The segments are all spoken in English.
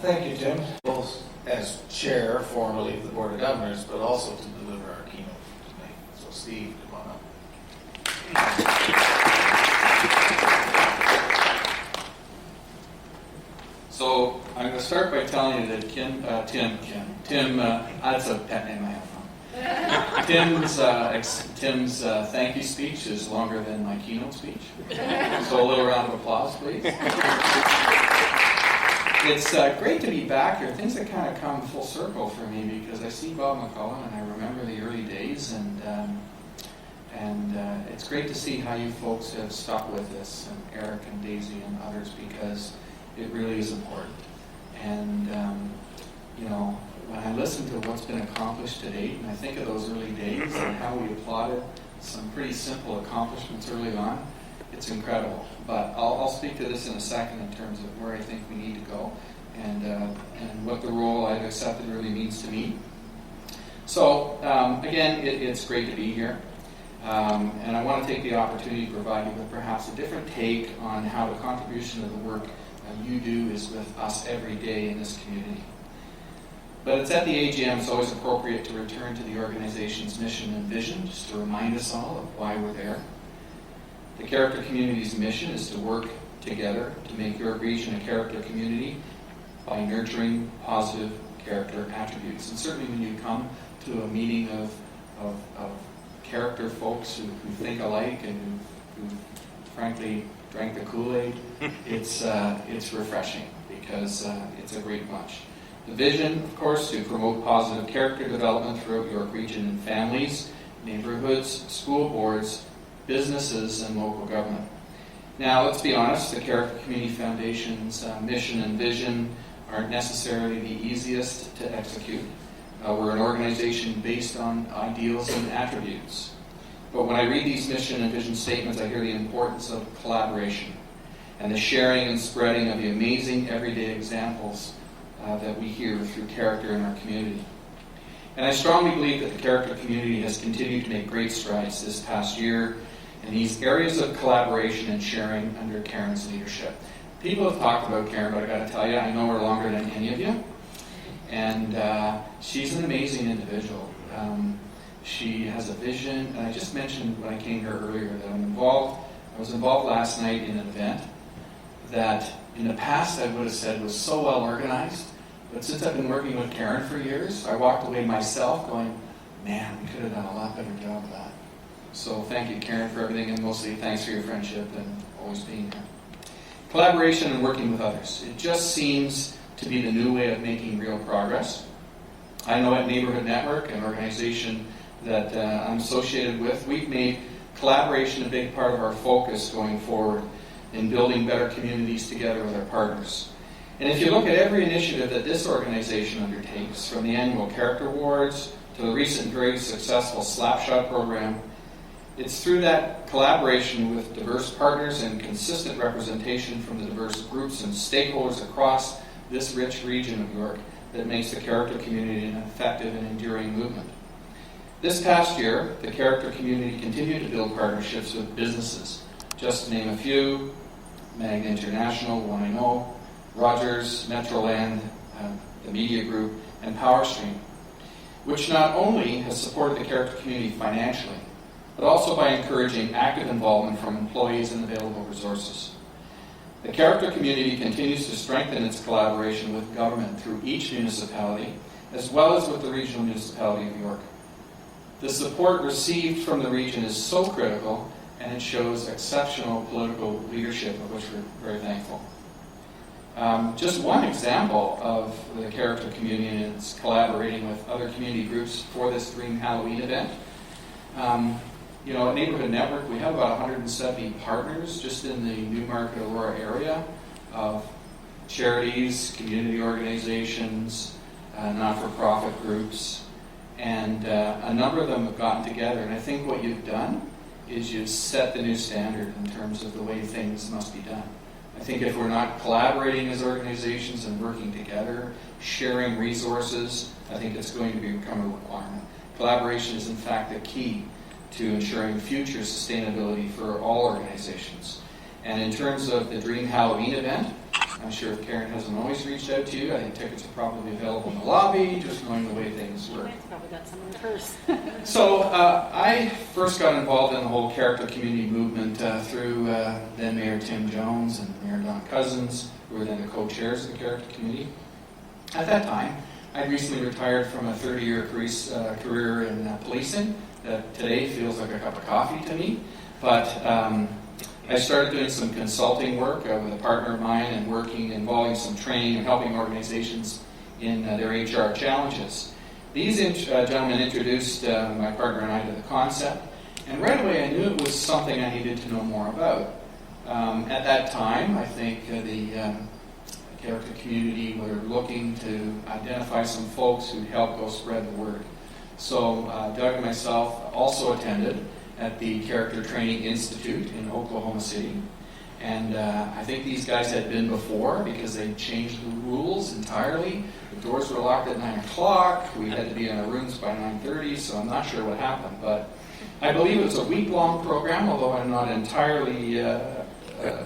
Thank you, Tim, both as chair formally of the Board of Governors, but also to deliver our keynote tonight. So Steve, come on up. So I'm going to start by telling you that Tim, that's a pet name I have. Tim's thank you speech is longer than my keynote speech. So a little round of applause, please. It's great to be back here. Things that kind of come full circle for me because I see Bob McCullough and I remember the early days, and it's great to see how you folks have stuck with this, and Eric and Daisy and others, because it really is important. And when I listen to what's been accomplished to date, and I think of those early days and how we applauded some pretty simple accomplishments early on, it's incredible. But I'll speak to this in a second in terms of where I think we need to go and what the role I've accepted really means to me. So again, it's great to be here. And I want to take the opportunity to provide you with perhaps a different take on how the contribution of the work you do is with us every day in this community. But it's at the AGM, it's always appropriate to return to the organization's mission and vision, just to remind us all of why we're there. The Character Community's mission is to work together to make your region a character community by nurturing positive character attributes. And certainly when you come to a meeting of character folks who think alike and who frankly drank the Kool-Aid, it's refreshing because it's a great bunch. The vision, of course, to promote positive character development throughout York Region in families, neighborhoods, school boards, businesses, and local government. Now, let's be honest, the Character Community Foundation's mission and vision aren't necessarily the easiest to execute. We're an organization based on ideals and attributes. But when I read these mission and vision statements, I hear the importance of collaboration and the sharing and spreading of the amazing everyday examples that we hear through character in our community. And I strongly believe that the character community has continued to make great strides this past year in these areas of collaboration and sharing under Karen's leadership. People have talked about Karen, but I got to tell you, I know her longer than any of you. And she's an amazing individual. She has a vision, and I just mentioned when I came here earlier that I was involved last night in an event that in the past I would have said was so well organized, but since I've been working with Karen for years, I walked away myself going, man, we could have done a lot better job of that. So thank you, Karen, for everything, and mostly thanks for your friendship and always being here. Collaboration and working with others. It just seems to be the new way of making real progress. I know at Neighborhood Network, an organization that I'm associated with, we've made collaboration a big part of our focus going forward in building better communities together with our partners. And if you look at every initiative that this organization undertakes, from the annual Character Awards to the recent very successful Slapshot program, it's through that collaboration with diverse partners and consistent representation from the diverse groups and stakeholders across this rich region of York that makes the character community an effective and enduring movement. This past year, the character community continued to build partnerships with businesses. Just to name a few: Magna International, One I Know, Rogers, Metroland, the Media Group, and PowerStream, which not only has supported the character community financially, but also by encouraging active involvement from employees and available resources. The character community continues to strengthen its collaboration with government through each municipality, as well as with the regional municipality of York. The support received from the region is so critical, and it shows exceptional political leadership, of which we're very thankful. Just one example of the character community and its collaborating with other community groups for this Green Halloween event. At Neighborhood Network, we have about 170 partners just in the Newmarket, Aurora area of charities, community organizations, not-for-profit groups, and a number of them have gotten together. And I think what you've done is you've set the new standard in terms of the way things must be done. I think if we're not collaborating as organizations and working together, sharing resources, I think it's going to become a requirement. Collaboration is in fact the key to ensuring future sustainability for all organizations. And in terms of the Dream Halloween event, I'm sure if Karen hasn't always reached out to you, I think tickets are probably available in the lobby, just knowing the way things work. Probably got some in the purse. So I first got involved in the whole character community movement through then Mayor Tim Jones and Mayor Don Cousins, who were then the co-chairs of the character committee. At that time, I'd recently retired from a 30-year career in policing that today feels like a cup of coffee to me. But I started doing some consulting work with a partner of mine and involving some training and helping organizations in their HR challenges. These gentlemen introduced my partner and I to the concept, and right away I knew it was something I needed to know more about. At that time, I think the character community were looking to identify some folks who'd help go spread the word. So Doug and myself also attended at the Character Training Institute in Oklahoma City. And I think these guys had been before because they changed the rules entirely. The doors were locked at 9 o'clock. We had to be in our rooms by 9:30, so I'm not sure what happened. But I believe it was a week-long program, although I'm not entirely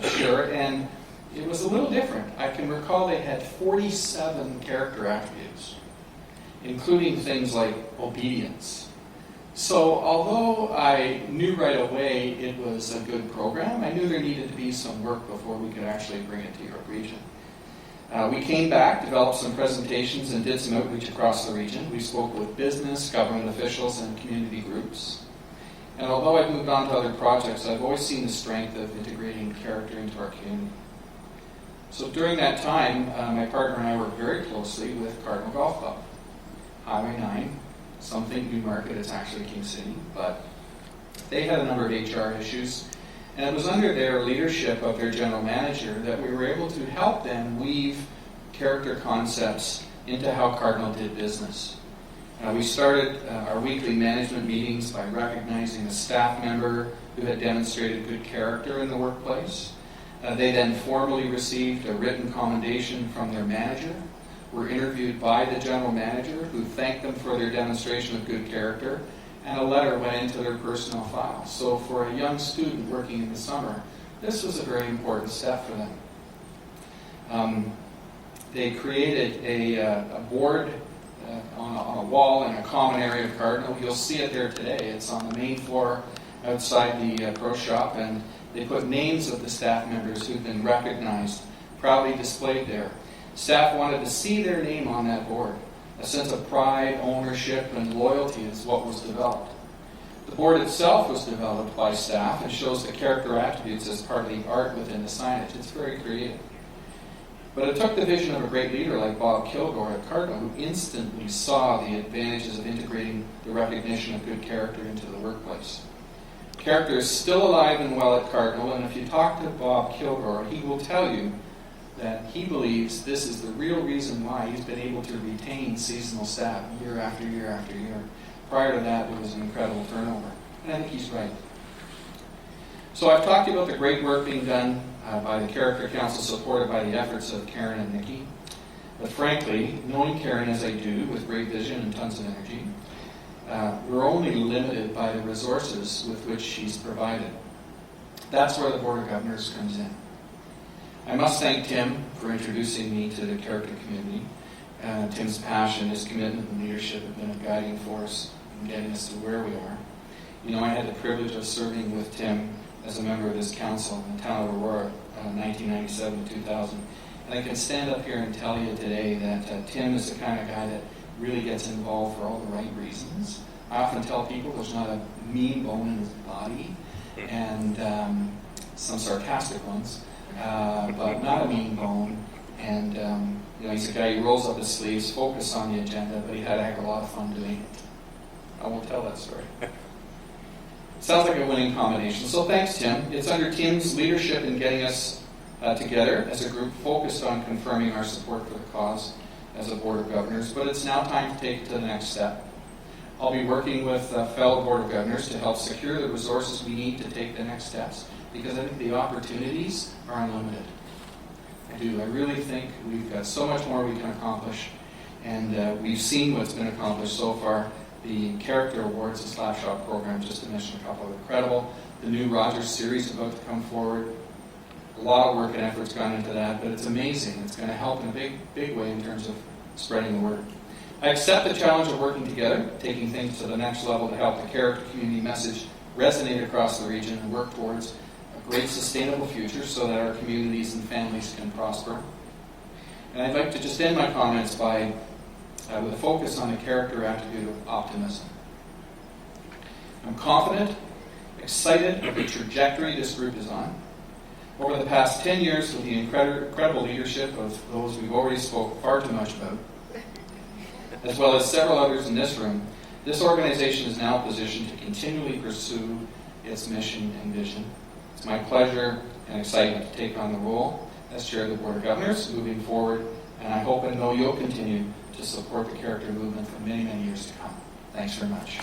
sure. And it was a little different. I can recall they had 47 character attributes, including things like obedience. So although I knew right away it was a good program, I knew there needed to be some work before we could actually bring it to York Region. We came back, developed some presentations, and did some outreach across the region. We spoke with business, government officials, and community groups. And although I've moved on to other projects, I've always seen the strength of integrating character into our community. So during that time, my partner and I worked very closely with Cardinal Golf Club, Highway 9, some think Newmarket, it's actually King City, but they had a number of HR issues, and it was under their leadership of their general manager that we were able to help them weave character concepts into how Cardinal did business. We started our weekly management meetings by recognizing a staff member who had demonstrated good character in the workplace. They then formally received a written commendation from their manager, were interviewed by the general manager, who thanked them for their demonstration of good character, and a letter went into their personnel file. So for a young student working in the summer, this was a very important step for them. They created a board on a wall in a common area of Cardinal. You'll see it there today. It's on the main floor outside the pro shop, and they put names of the staff members who've been recognized, proudly displayed there. Staff wanted to see their name on that board. A sense of pride, ownership, and loyalty is what was developed. The board itself was developed by staff and shows the character attributes as part of the art within the signage. It's very creative. But it took the vision of a great leader like Bob Kilgore at Cardinal, who instantly saw the advantages of integrating the recognition of good character into the workplace. Character is still alive and well at Cardinal, and if you talk to Bob Kilgore, he will tell you that he believes this is the real reason why he's been able to retain seasonal staff year after year after year. Prior to that, there was an incredible turnover. And I think he's right. So I've talked to you about the great work being done by the Character Council, supported by the efforts of Karen and Nikki. But frankly, knowing Karen as I do, with great vision and tons of energy, we're only limited by the resources with which she's provided. That's where the Board of Governors comes in. I must thank Tim for introducing me to the character community. Tim's passion, his commitment, and leadership have been a guiding force in getting us to where we are. You know, I had the privilege of serving with Tim as a member of this council in the town of Aurora, 1997 to 2000. And I can stand up here and tell you today that Tim is the kind of guy that really gets involved for all the right reasons. I often tell people there's not a mean bone in his body, and some sarcastic ones, but not a mean bone. And you know, he's a guy who rolls up his sleeves, focused on the agenda, but he had a heck of a lot of fun doing it. I won't tell that story. Sounds like a winning combination. So thanks, Tim. It's under Tim's leadership in getting us together as a group focused on confirming our support for the cause as a Board of Governors, but it's now time to take it to the next step. I'll be working with fellow Board of Governors to help secure the resources we need to take the next steps, because I think the opportunities are unlimited. I do. I really think we've got so much more we can accomplish, and we've seen what's been accomplished so far. The Character Awards, the Slapshot program, just to mention a couple, are incredible. The new Rogers series about to come forward. A lot of work and effort's gone into that, but it's amazing. It's going to help in a big way in terms of spreading the word. I accept the challenge of working together, taking things to the next level to help the character community message resonate across the region and work towards a great sustainable future so that our communities and families can prosper. And I'd like to just end my comments by with a focus on the character attribute of optimism. I'm confident, excited of the trajectory this group is on. Over the past 10 years, with the incredible leadership of those we've already spoke far too much about, as well as several others in this room, this organization is now positioned to continually pursue its mission and vision. It's my pleasure and excitement to take on the role as Chair of the Board of Governors moving forward, and I hope and know you'll continue to support the character movement for many, many years to come. Thanks very much.